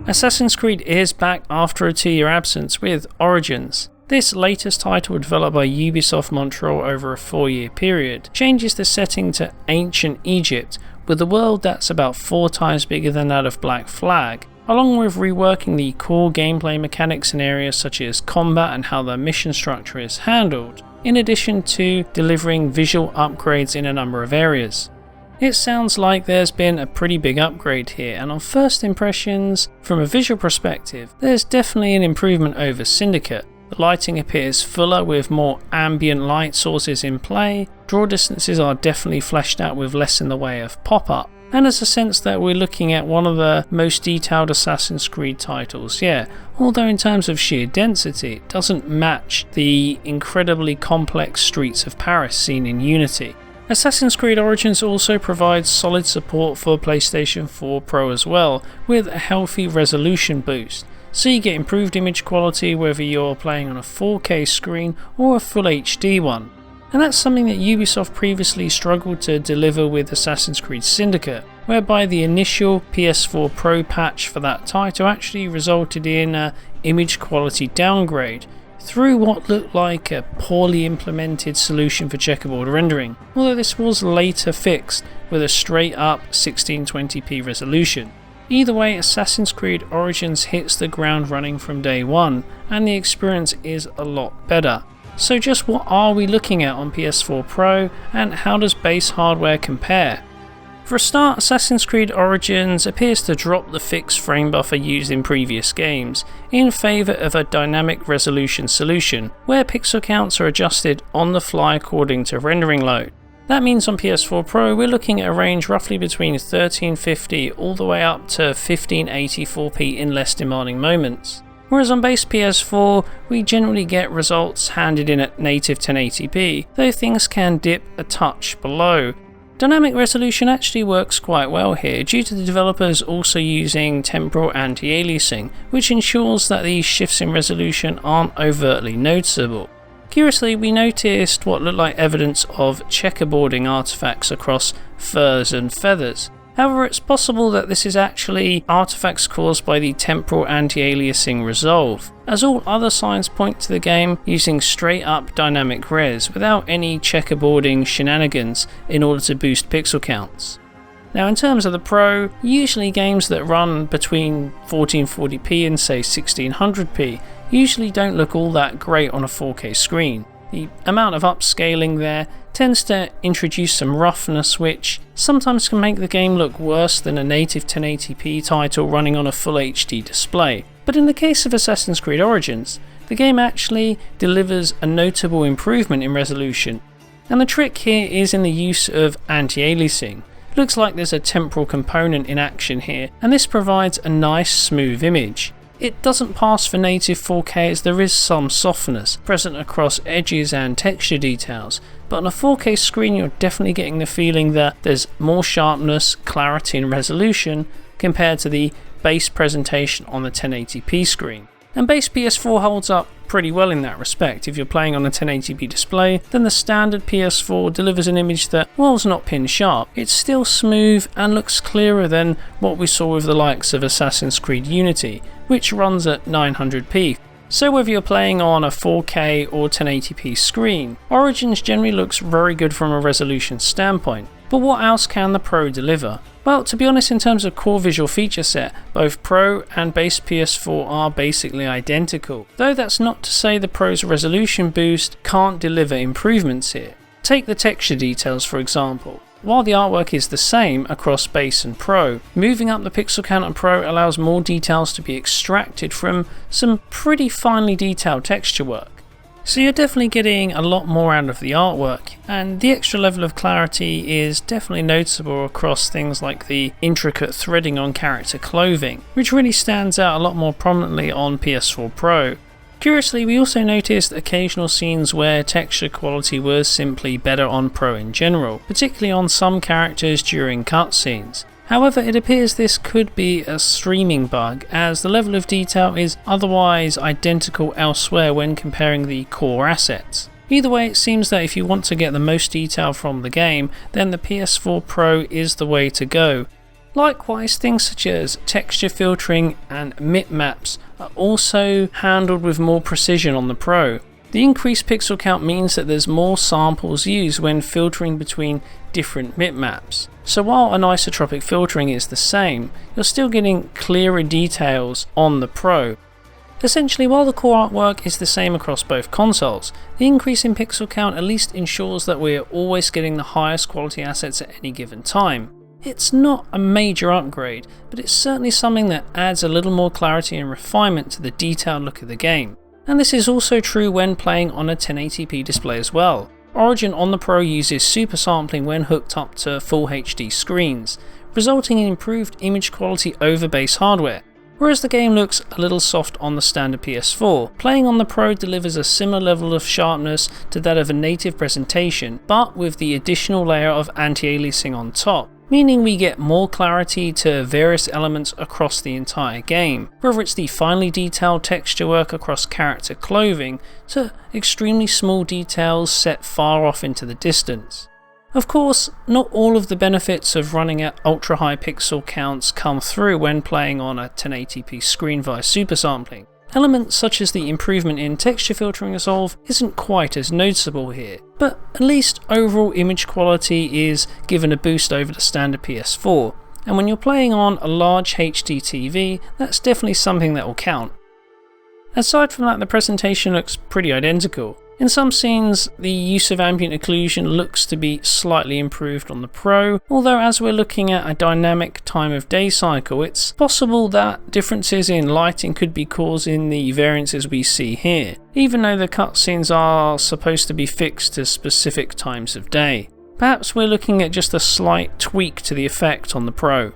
Assassin's Creed is back after a 2-year absence with Origins. This latest title, developed by Ubisoft Montreal over a 4-year period, changes the setting to ancient Egypt, with a world that's about 4 times bigger than that of Black Flag, along with reworking the core gameplay mechanics in areas such as combat and how the mission structure is handled, in addition to delivering visual upgrades in a number of areas. It sounds like there's been a pretty big upgrade here, and on first impressions, from a visual perspective, there's definitely an improvement over Syndicate. The lighting appears fuller with more ambient light sources in play, draw distances are definitely fleshed out with less in the way of pop-up, and there's a sense that we're looking at one of the most detailed Assassin's Creed titles yet, although in terms of sheer density, it doesn't match the incredibly complex streets of Paris seen in Unity. Assassin's Creed Origins also provides solid support for PlayStation 4 Pro as well, with a healthy resolution boost, so you get improved image quality whether you're playing on a 4K screen or a full HD one. And that's something that Ubisoft previously struggled to deliver with Assassin's Creed Syndicate, whereby the initial PS4 Pro patch for that title actually resulted in an image quality downgrade through what looked like a poorly implemented solution for checkerboard rendering, although this was later fixed with a straight up 1620p resolution. Either way, Assassin's Creed Origins hits the ground running from day one, and the experience is a lot better. So just what are we looking at on PS4 Pro, and how does base hardware compare? For a start, Assassin's Creed Origins appears to drop the fixed frame buffer used in previous games, in favour of a dynamic resolution solution, where pixel counts are adjusted on the fly according to rendering load. That means on PS4 Pro we're looking at a range roughly between 1350 all the way up to 1584p in less demanding moments. Whereas on base PS4 we generally get results handed in at native 1080p, though things can dip a touch below. Dynamic resolution actually works quite well here due to the developers also using temporal anti-aliasing, which ensures that these shifts in resolution aren't overtly noticeable. Curiously, we noticed what looked like evidence of checkerboarding artifacts across furs and feathers. However, it's possible that this is actually artifacts caused by the temporal anti-aliasing resolve, as all other signs point to the game using straight up dynamic res without any checkerboarding shenanigans in order to boost pixel counts. Now in terms of the Pro, usually games that run between 1440p and say 1600p usually don't look all that great on a 4K screen. The amount of upscaling there tends to introduce some roughness, which sometimes can make the game look worse than a native 1080p title running on a full HD display. But in the case of Assassin's Creed Origins, the game actually delivers a notable improvement in resolution. And the trick here is in the use of anti-aliasing. Looks like there's a temporal component in action here, and this provides a nice smooth image. It doesn't pass for native 4K as there is some softness present across edges and texture details, but on a 4K screen you're definitely getting the feeling that there's more sharpness, clarity and resolution compared to the base presentation on the 1080p screen. And base PS4 holds up pretty well in that respect. If you're playing on a 1080p display, then the standard PS4 delivers an image that, while it's not pin sharp, it's still smooth and looks clearer than what we saw with the likes of Assassin's Creed Unity, which runs at 900p. So whether you're playing on a 4K or 1080p screen, Origins generally looks very good from a resolution standpoint. But what else can the Pro deliver? Well, to be honest, in terms of core visual feature set, both Pro and base PS4 are basically identical, though that's not to say the Pro's resolution boost can't deliver improvements here. Take the texture details for example. While the artwork is the same across base and Pro, moving up the pixel count on Pro allows more details to be extracted from some pretty finely detailed texture work. So you're definitely getting a lot more out of the artwork, and the extra level of clarity is definitely noticeable across things like the intricate threading on character clothing, which really stands out a lot more prominently on PS4 Pro. Curiously, we also noticed occasional scenes where texture quality was simply better on Pro in general, particularly on some characters during cutscenes. However, it appears this could be a streaming bug, as the level of detail is otherwise identical elsewhere when comparing the core assets. Either way, it seems that if you want to get the most detail from the game, then the PS4 Pro is the way to go. Likewise, things such as texture filtering and bitmaps are also handled with more precision on the Pro. The increased pixel count means that there's more samples used when filtering between different bitmaps. So while anisotropic filtering is the same, you're still getting clearer details on the Pro. Essentially, while the core artwork is the same across both consoles, the increase in pixel count at least ensures that we're always getting the highest quality assets at any given time. It's not a major upgrade, but it's certainly something that adds a little more clarity and refinement to the detailed look of the game. And this is also true when playing on a 1080p display as well. Origin on the Pro uses super sampling when hooked up to full HD screens, resulting in improved image quality over base hardware. Whereas the game looks a little soft on the standard PS4, playing on the Pro delivers a similar level of sharpness to that of a native presentation, but with the additional layer of anti-aliasing on top, meaning we get more clarity to various elements across the entire game, whether it's the finely detailed texture work across character clothing to extremely small details set far off into the distance. Of course, not all of the benefits of running at ultra high pixel counts come through when playing on a 1080p screen via super sampling. Elements such as the improvement in texture filtering resolve isn't quite as noticeable here, but at least overall image quality is given a boost over the standard PS4, and when you're playing on a large HD TV, that's definitely something that will count. Aside from that, the presentation looks pretty identical. In some scenes, the use of ambient occlusion looks to be slightly improved on the Pro, although as we're looking at a dynamic time of day cycle, it's possible that differences in lighting could be causing the variances we see here, even though the cutscenes are supposed to be fixed to specific times of day. Perhaps we're looking at just a slight tweak to the effect on the Pro.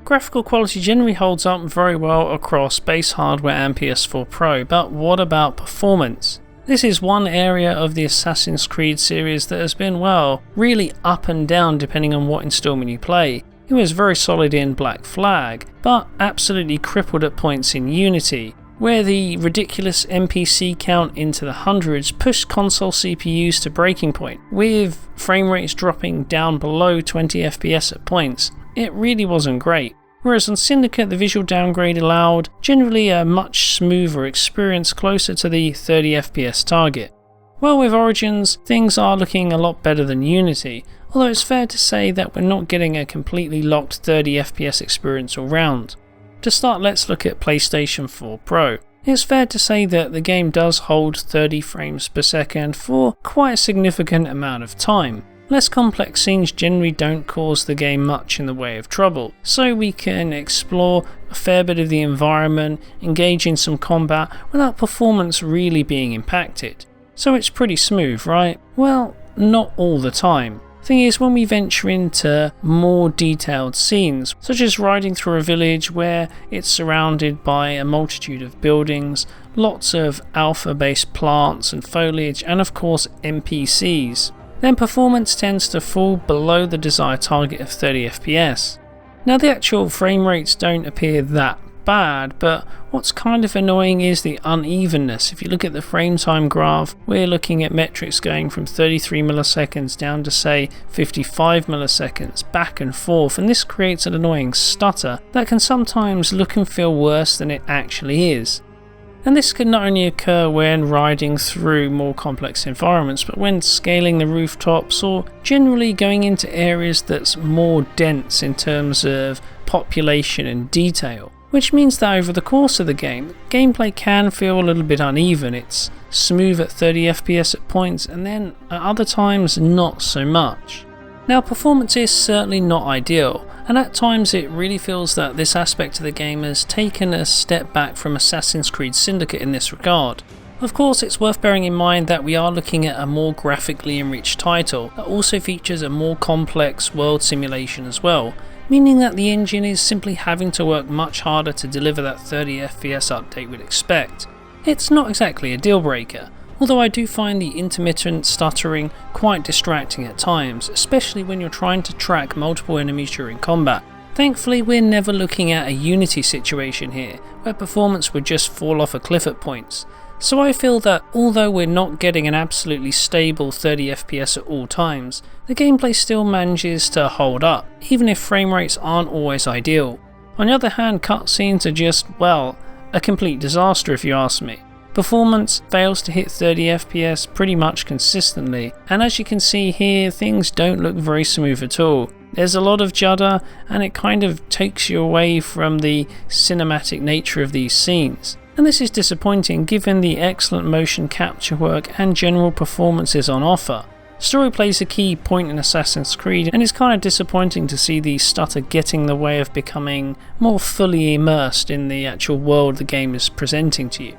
Graphical quality generally holds up very well across base hardware and PS4 Pro, but what about performance? This is one area of the Assassin's Creed series that has been, well, really up and down depending on what installment you play. It was very solid in Black Flag, but absolutely crippled at points in Unity, where the ridiculous NPC count into the hundreds pushed console CPUs to breaking point, with frame rates dropping down below 20 FPS at points. It really wasn't great. Whereas on Syndicate, the visual downgrade allowed generally a much smoother experience closer to the 30 FPS target. Well, with Origins, things are looking a lot better than Unity, although it's fair to say that we're not getting a completely locked 30 FPS experience all round. To start, let's look at PlayStation 4 Pro. It's fair to say that the game does hold 30 frames per second for quite a significant amount of time. Less complex scenes generally don't cause the game much in the way of trouble, so we can explore a fair bit of the environment, engage in some combat without performance really being impacted. So it's pretty smooth, right? Well, not all the time. Thing is, when we venture into more detailed scenes, such as riding through a village where it's surrounded by a multitude of buildings, lots of alpha-based plants and foliage, and of course NPCs, then performance tends to fall below the desired target of 30 FPS. Now the actual frame rates don't appear that bad, but what's kind of annoying is the unevenness. If you look at the frame time graph, we're looking at metrics going from 33 milliseconds down to say 55 milliseconds, back and forth, and this creates an annoying stutter that can sometimes look and feel worse than it actually is. And this can not only occur when riding through more complex environments, but when scaling the rooftops or generally going into areas that's more dense in terms of population and detail. Which means that over the course of the game, gameplay can feel a little bit uneven. It's smooth at 30 FPS at points, and then at other times not so much. Now performance is certainly not ideal, and at times it really feels that this aspect of the game has taken a step back from Assassin's Creed Syndicate in this regard. Of course, it's worth bearing in mind that we are looking at a more graphically enriched title that also features a more complex world simulation as well, meaning that the engine is simply having to work much harder to deliver that 30 FPS update we'd expect. It's not exactly a deal breaker, although I do find the intermittent stuttering quite distracting at times, especially when you're trying to track multiple enemies during combat. Thankfully, we're never looking at a Unity situation here, where performance would just fall off a cliff at points. So I feel that although we're not getting an absolutely stable 30 FPS at all times, the gameplay still manages to hold up, even if frame rates aren't always ideal. On the other hand, cutscenes are just, well, a complete disaster if you ask me. Performance fails to hit 30 FPS pretty much consistently, and as you can see here, things don't look very smooth at all. There's a lot of judder, and it kind of takes you away from the cinematic nature of these scenes. And this is disappointing given the excellent motion capture work and general performances on offer. Story plays a key point in Assassin's Creed, and it's kind of disappointing to see the stutter getting in the way of becoming more fully immersed in the actual world the game is presenting to you.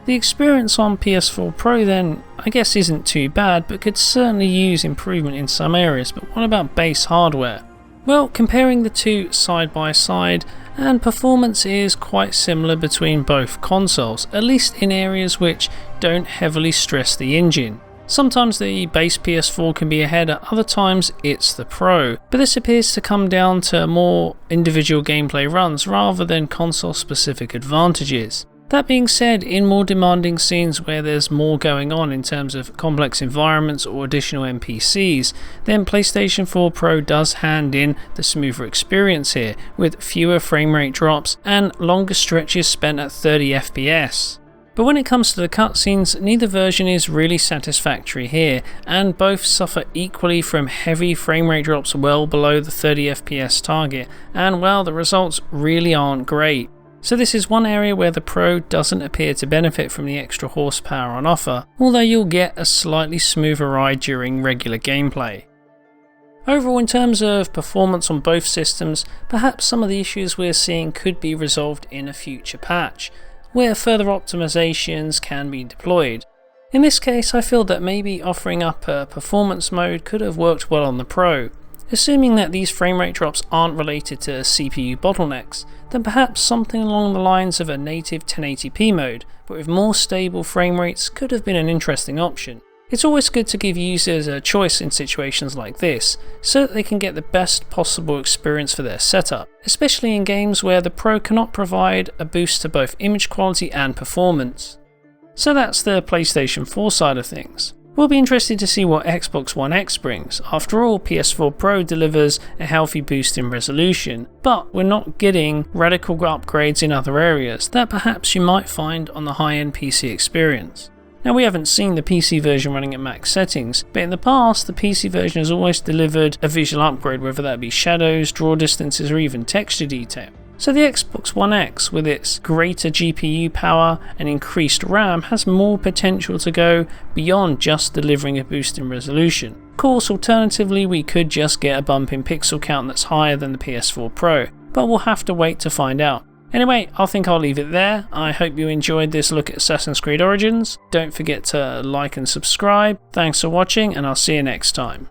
The experience on PS4 Pro then, I guess isn't too bad, but could certainly use improvement in some areas. But what about base hardware? Well, comparing the two side by side, and performance is quite similar between both consoles, at least in areas which don't heavily stress the engine. Sometimes the base PS4 can be ahead, at other times it's the Pro, but this appears to come down to more individual gameplay runs rather than console specific advantages. That being said, in more demanding scenes where there's more going on in terms of complex environments or additional NPCs, then PlayStation 4 Pro does hand in the smoother experience here, with fewer frame rate drops and longer stretches spent at 30 FPS. But when it comes to the cutscenes, neither version is really satisfactory here, and both suffer equally from heavy frame rate drops well below the 30 FPS target, and well, the results really aren't great. So this is one area where the Pro doesn't appear to benefit from the extra horsepower on offer, although you'll get a slightly smoother ride during regular gameplay. Overall, in terms of performance on both systems, perhaps some of the issues we're seeing could be resolved in a future patch, where further optimizations can be deployed. In this case, I feel that maybe offering up a performance mode could have worked well on the Pro. Assuming that these frame rate drops aren't related to CPU bottlenecks, then perhaps something along the lines of a native 1080p mode, but with more stable frame rates, could have been an interesting option. It's always good to give users a choice in situations like this, so that they can get the best possible experience for their setup, especially in games where the Pro cannot provide a boost to both image quality and performance. So that's the PlayStation 4 side of things. We'll be interested to see what Xbox One X brings. After all, PS4 Pro delivers a healthy boost in resolution, but we're not getting radical upgrades in other areas that perhaps you might find on the high-end PC experience. Now, we haven't seen the PC version running at max settings, but in the past the PC version has always delivered a visual upgrade, whether that be shadows, draw distances, or even texture detail. So the Xbox One X, with its greater GPU power and increased RAM, has more potential to go beyond just delivering a boost in resolution. Of course, alternatively, we could just get a bump in pixel count that's higher than the PS4 Pro, but we'll have to wait to find out. Anyway, I think I'll leave it there. I hope you enjoyed this look at Assassin's Creed Origins. Don't forget to like and subscribe. Thanks for watching, and I'll see you next time.